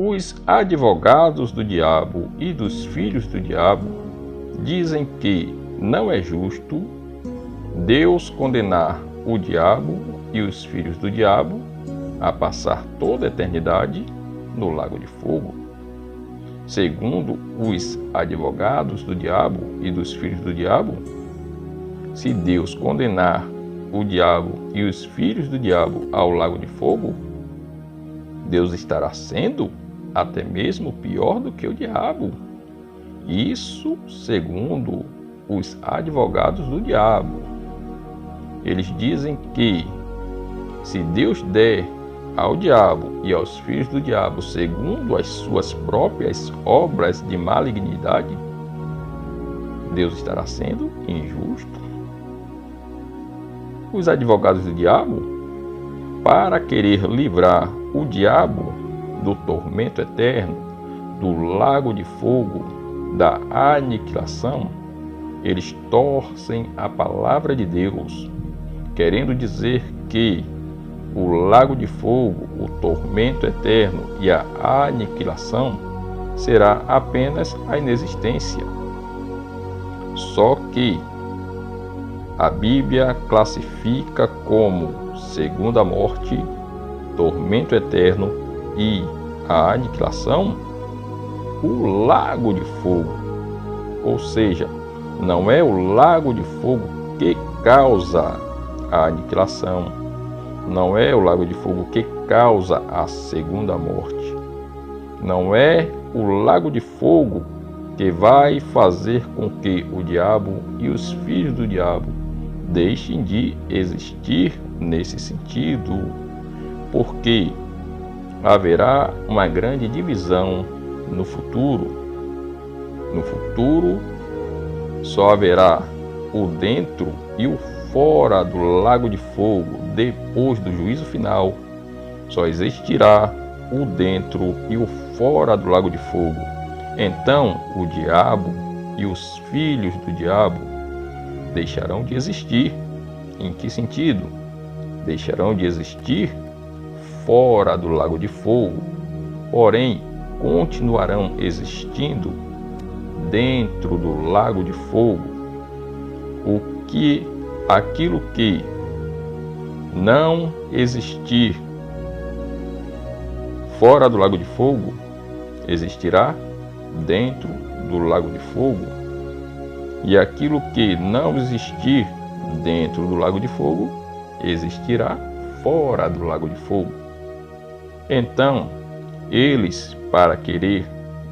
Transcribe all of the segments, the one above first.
Os advogados do diabo e dos filhos do diabo dizem que não é justo Deus condenar o diabo e os filhos do diabo a passar toda a eternidade no lago de fogo. Segundo os advogados do diabo e dos filhos do diabo, se Deus condenar o diabo e os filhos do diabo ao lago de fogo, Deus estará sendo até mesmo pior do que o diabo. Isso segundo os advogados do diabo. Eles dizem que se Deus der ao diabo e aos filhos do diabo segundo as suas próprias obras de malignidade, Deus estará sendo injusto. Os advogados do diabo, para querer livrar o diabo do tormento eterno, do lago de fogo, da aniquilação, eles torcem a palavra de Deus, querendo dizer que o lago de fogo, o tormento eterno e a aniquilação será apenas a inexistência. Só que a Bíblia classifica como segunda morte, tormento eterno e a aniquilação o lago de fogo. Ou seja, não é o lago de fogo que causa a aniquilação, não é o lago de fogo que causa a segunda morte, não é o lago de fogo que vai fazer com que o diabo e os filhos do diabo deixem de existir nesse sentido, porque haverá uma grande divisão no futuro. No futuro só haverá o dentro e o fora do lago de fogo. Depois do juízo final, só existirá o dentro e o fora do lago de fogo. Então o diabo e os filhos do diabo deixarão de existir. Em que sentido? Deixarão de existir fora do lago de fogo, porém continuarão existindo dentro do lago de fogo. Aquilo que não existir fora do lago de fogo existirá dentro do lago de fogo, e aquilo que não existir dentro do lago de fogo existirá fora do lago de fogo. Então, eles, para querer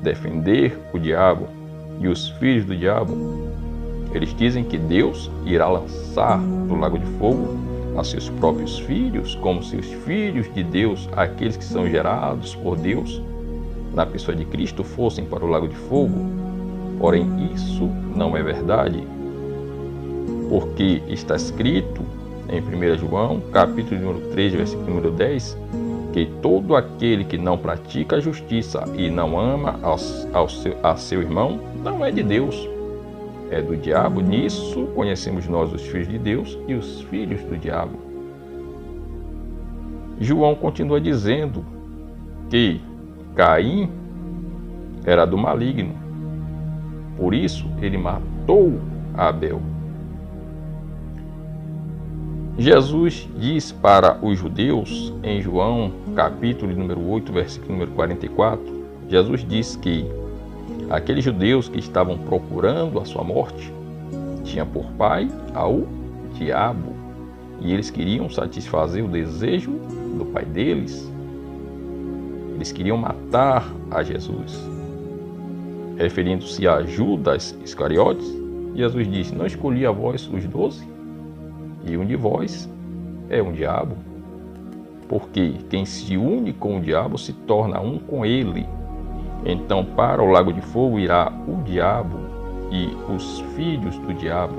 defender o diabo e os filhos do diabo, eles dizem que Deus irá lançar do lago de fogo a seus próprios filhos, como se os filhos de Deus, aqueles que são gerados por Deus na pessoa de Cristo, fossem para o lago de fogo. Porém, isso não é verdade, porque está escrito em 1 João, capítulo número 3, versículo número 10, que todo aquele que não pratica a justiça e não ama a seu irmão não é de Deus, é do diabo. Nisso conhecemos nós os filhos de Deus e os filhos do diabo. João continua dizendo que Caim era do maligno, por isso ele matou Abel. Jesus diz para os judeus, em João, capítulo número 8, versículo número 44, Jesus diz que aqueles judeus que estavam procurando a sua morte tinham por pai ao diabo, e eles queriam satisfazer o desejo do pai deles. Eles queriam matar a Jesus. Referindo-se a Judas Iscariotes, Jesus disse: não escolhi a vós os 12? E um de vós é um diabo, porque quem se une com o diabo se torna um com ele. Então para o lago de fogo irá o diabo e os filhos do diabo.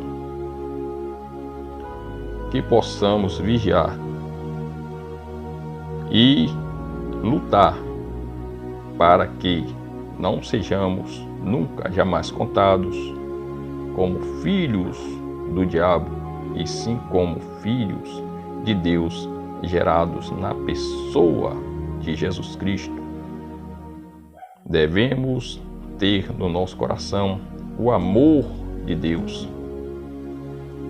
Que possamos vigiar e lutar para que não sejamos nunca, jamais contados como filhos do diabo, e sim como filhos de Deus, gerados na pessoa de Jesus Cristo. Devemos ter no nosso coração o amor de Deus.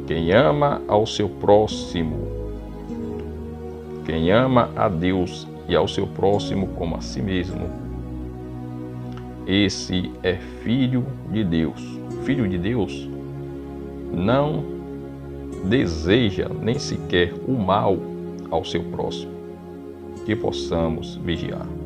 Quem ama ao seu próximo, quem ama a Deus e ao seu próximo como a si mesmo, esse é filho de Deus. Filho de Deus não deseja nem sequer o mal ao seu próximo. Que possamos vigiar.